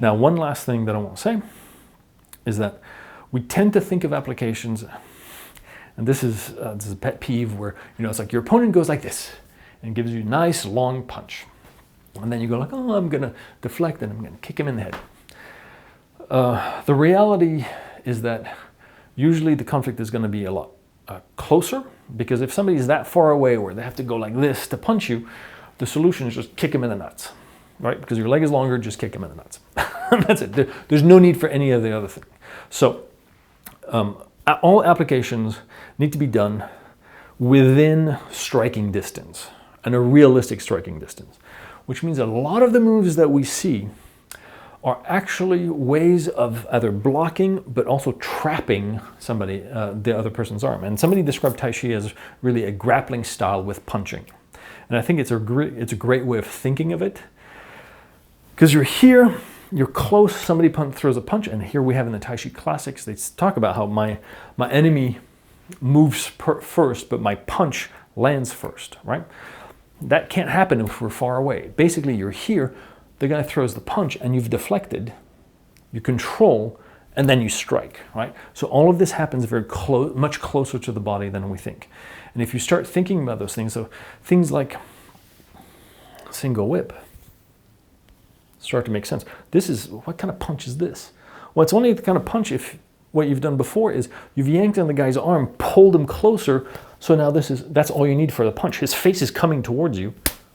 Now, one last thing that I want to say is that we tend to think of applications, and this is a pet peeve where, it's like your opponent goes like this and gives you a nice long punch. And then you go like, oh, I'm going to deflect and I'm going to kick him in the head. The reality is that usually the conflict is going to be a lot closer, because if somebody's that far away where they have to go like this to punch you, the solution is just kick him in the nuts, right? Because your leg is longer, just kick him in the nuts. That's it. There's no need for any of the other thing. So all applications need to be done within striking distance, and a realistic striking distance, which means a lot of the moves that we see are actually ways of either blocking but also trapping somebody, the other person's arm. And somebody described Tai Chi as really a grappling style with punching. And I think it's a great way of thinking of it, because you're here, you're close, somebody throws a punch, and here we have in the Tai Chi classics, they talk about how my enemy moves first, but my punch lands first, right? That can't happen if we're far away. Basically, you're here, the guy throws the punch, and you've deflected, you control, and then you strike, right? So all of this happens very much closer to the body than we think. And if you start thinking about those things, so things like single whip start to make sense. What kind of punch is this? Well, it's only the kind of punch if what you've done before is you've yanked on the guy's arm, pulled him closer, so now that's all you need for the punch. His face is coming towards you,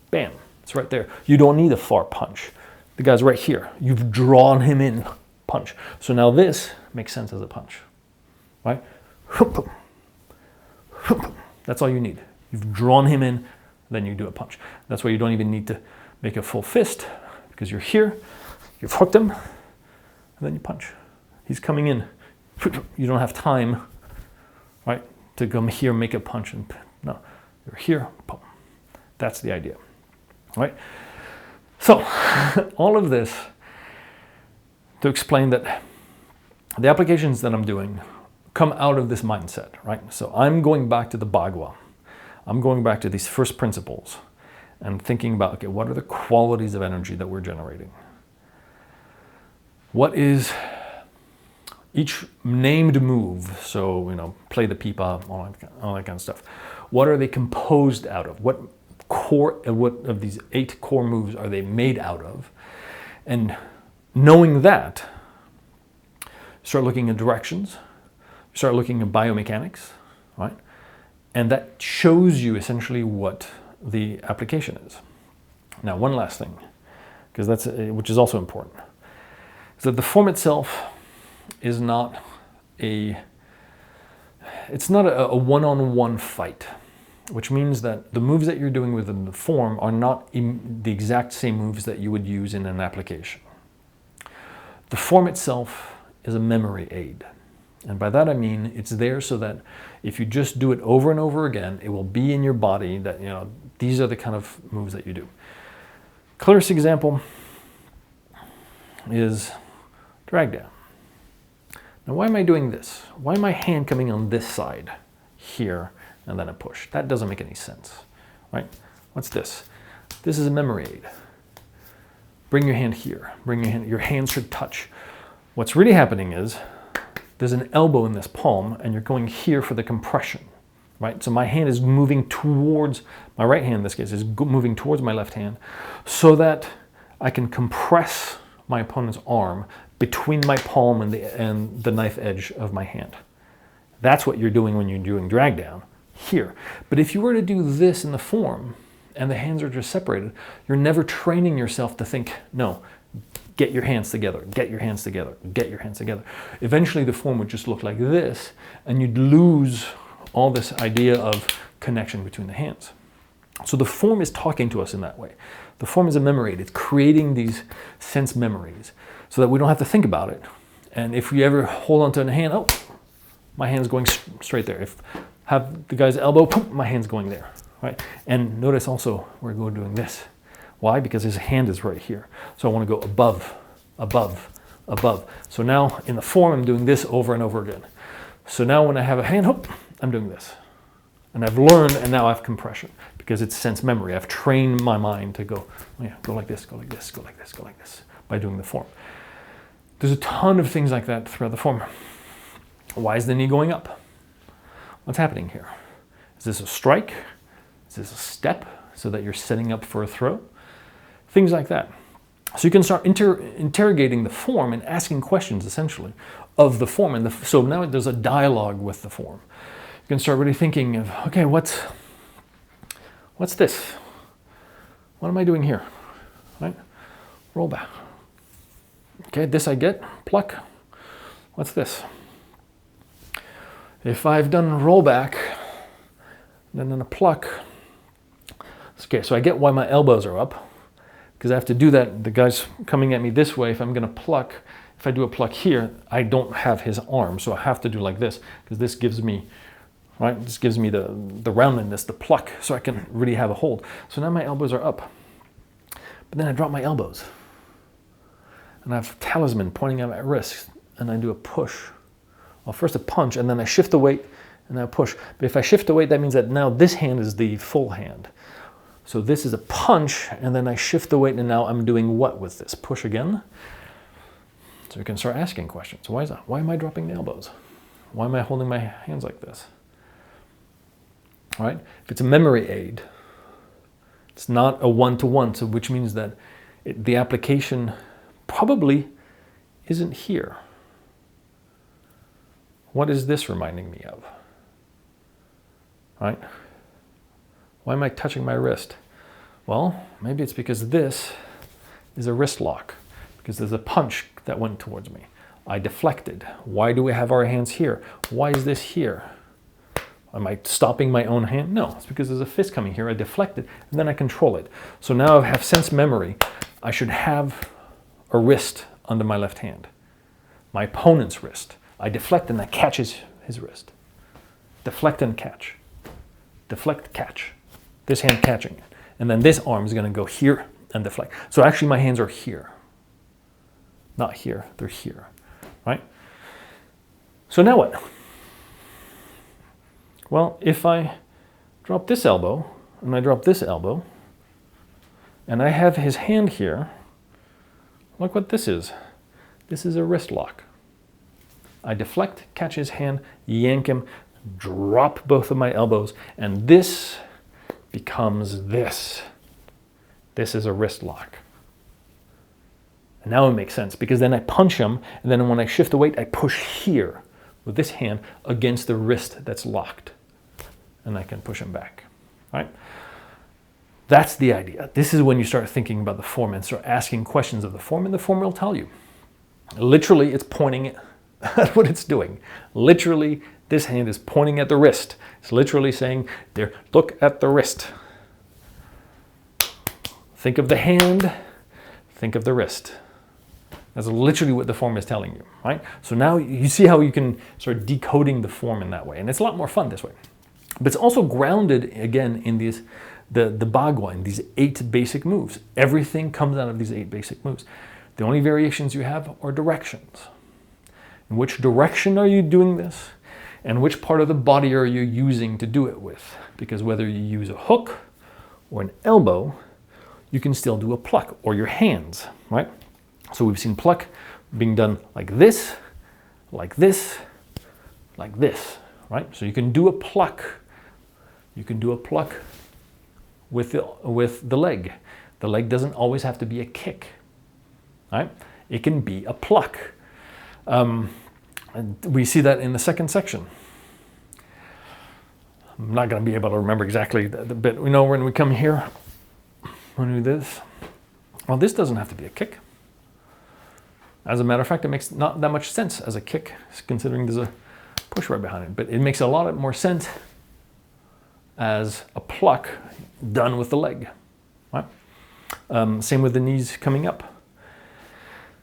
bam, it's right there. You don't need a far punch. The guy's right here. You've drawn him in, punch. So now this makes sense as a punch, right? That's all you need. You've drawn him in, then you do a punch. That's why you don't even need to make a full fist, because you're here, you've hooked him, and then you punch. He's coming in. You don't have time, right, to come here, make a punch, and no, you're here, pump. That's the idea, right? So, all of this to explain that the applications that I'm doing come out of this mindset, right? So I'm going back to the Bagua. I'm going back to these first principles and thinking about, okay, what are the qualities of energy that we're generating? What is each named move? So, play the pipa, all that kind of stuff. What are they composed out of? What of these 8 core moves are they made out of? And knowing that, start looking at directions, start looking at biomechanics, right? And that shows you essentially what the application is. Now, one last thing, because which is also important, is that the form itself is not a one-on-one fight, which means that the moves that you're doing within the form are not the exact same moves that you would use in an application. The form itself is a memory aid. And by that I mean it's there so that if you just do it over and over again, it will be in your body that, these are the kind of moves that you do. Clearest example is drag down. Now, why am I doing this? Why am my hand coming on this side here and then a push? That doesn't make any sense, right? What's this? This is a memory aid. Bring your hand here. Your hand should touch. What's really happening is there's an elbow in this palm and you're going here for the compression, right? So my hand is moving towards, my right hand in this case is moving towards my left hand so that I can compress my opponent's arm between my palm and the knife edge of my hand. That's what you're doing when you're doing drag down here. But if you were to do this in the form and the hands are just separated, you're never training yourself to think, no, get your hands together, get your hands together, get your hands together. Eventually the form would just look like this and you'd lose all this idea of connection between the hands. So the form is talking to us in that way. The form is a memory aid. It's creating these sense memories so that we don't have to think about it. And if we ever hold onto a hand, oh, my hand's going straight there. If have the guy's elbow, poof, my hand's going there, right? And notice also we're doing this. Why? Because his hand is right here. So I want to go above, above, above. So now in the form, I'm doing this over and over again. So now when I have a hand, hoop, I'm doing this. And I've learned, and now I have compression because it's sense memory. I've trained my mind to go, oh yeah, go like this, go like this, go like this, go like this by doing the form. There's a ton of things like that throughout the form. Why is the knee going up? What's happening here? Is this a strike? Is this a step so that you're setting up for a throw? Things like that. So you can start interrogating the form and asking questions, essentially, of the form. And so now there's a dialogue with the form. You can start really thinking of, okay, what's this? What am I doing here? Right? Roll back. Okay, this I get. Pluck. What's this? If I've done roll back, then a pluck. Okay, so I get why my elbows are up, because I have to do that. The guy's coming at me this way. If I'm going to pluck, if I do a pluck here, I don't have his arm, so I have to do like this, because this gives me, right? This gives me the roundedness, the pluck, so I can really have a hold. So now my elbows are up, but then I drop my elbows, and I have talisman pointing at my wrist, and I do a push. Well, first a punch, and then I shift the weight, and I push. But if I shift the weight, that means that now this hand is the full hand. So this is a punch, and then I shift the weight, and now I'm doing what with this? Push again. So you can start asking questions. Why is that? Why am I dropping the elbows? Why am I holding my hands like this? All right? If it's a memory aid, it's not a one-to-one, so which means that the application probably isn't here. What is this reminding me of? Right? Why am I touching my wrist? Well, maybe it's because this is a wrist lock, because there's a punch that went towards me. I deflected. Why do we have our hands here? Why is this here? Am I stopping my own hand? No, it's because there's a fist coming here. I deflected, and then I control it. So now I have sense memory. I should have a wrist under my left hand, my opponent's wrist. I deflect, and that catches his wrist. Deflect and catch. Deflect, catch. This hand catching it. And then this arm is going to go here and deflect. So actually my hands are here. Not here, they're here, right? So now what? Well, if I drop this elbow, and I drop this elbow, and I have his hand here, look what this is. This is a wrist lock. I deflect, catch his hand, yank him, drop both of my elbows, and this becomes this. This is a wrist lock. And now it makes sense, because then I punch him, and then when I shift the weight, I push here with this hand against the wrist that's locked, and I can push him back, right? That's the idea. This is when you start thinking about the form and start asking questions of the form, and the form will tell you. Literally, it's pointing at what it's doing. Literally, this hand is pointing at the wrist. It's literally saying, there, look at the wrist. Think of the hand, think of the wrist. That's literally what the form is telling you, right? So now you see how you can start decoding the form in that way. And it's a lot more fun this way. But it's also grounded, again, in these, the Bagua, in these 8 basic moves. Everything comes out of these 8 basic moves. The only variations you have are directions. In which direction are you doing this? And which part of the body are you using to do it with? Because whether you use a hook or an elbow, you can still do a pluck, or your hands, right? So we've seen pluck being done like this, like this, like this, right? So you can do a pluck. You can do a pluck with the leg. The leg doesn't always have to be a kick, right? It can be a pluck. And we see that in the second section. I'm not going to be able to remember exactly the bit. We know when we come here, when we do this, well, this doesn't have to be a kick. As a matter of fact, it makes not that much sense as a kick, considering there's a push right behind it. But it makes a lot more sense as a pluck done with the leg, right? Same with the knees coming up.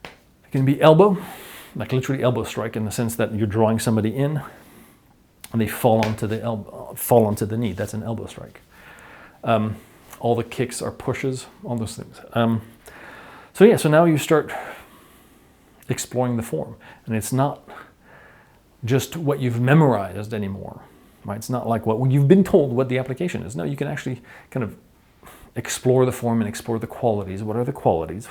It can be elbow, like literally elbow strike, in the sense that you're drawing somebody in and they fall onto the elbow, fall onto the knee. That's an elbow strike. All the kicks are pushes, all those things. So yeah, so now you start exploring the form, and it's not just what you've memorized anymore, right? It's not like what you've been told what the application is. No, you can actually kind of explore the form and explore the qualities. What are the qualities?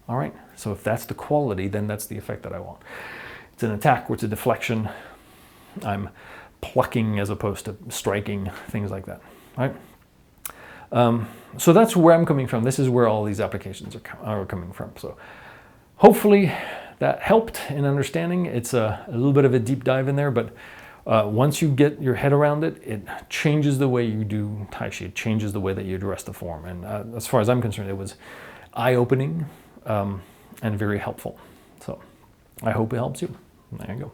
All right, so if that's the quality, then that's the effect that I want. It's an attack, or it's a deflection. I'm plucking as opposed to striking, things like that, right? So that's where I'm coming from. This is where all these applications are coming from. So hopefully that helped in understanding. It's a little bit of a deep dive in there, but once you get your head around it, it changes the way you do TaiChi. It changes the way that you address the form. And as far as I'm concerned, it was eye-opening and very helpful. So I hope it helps you. There you go.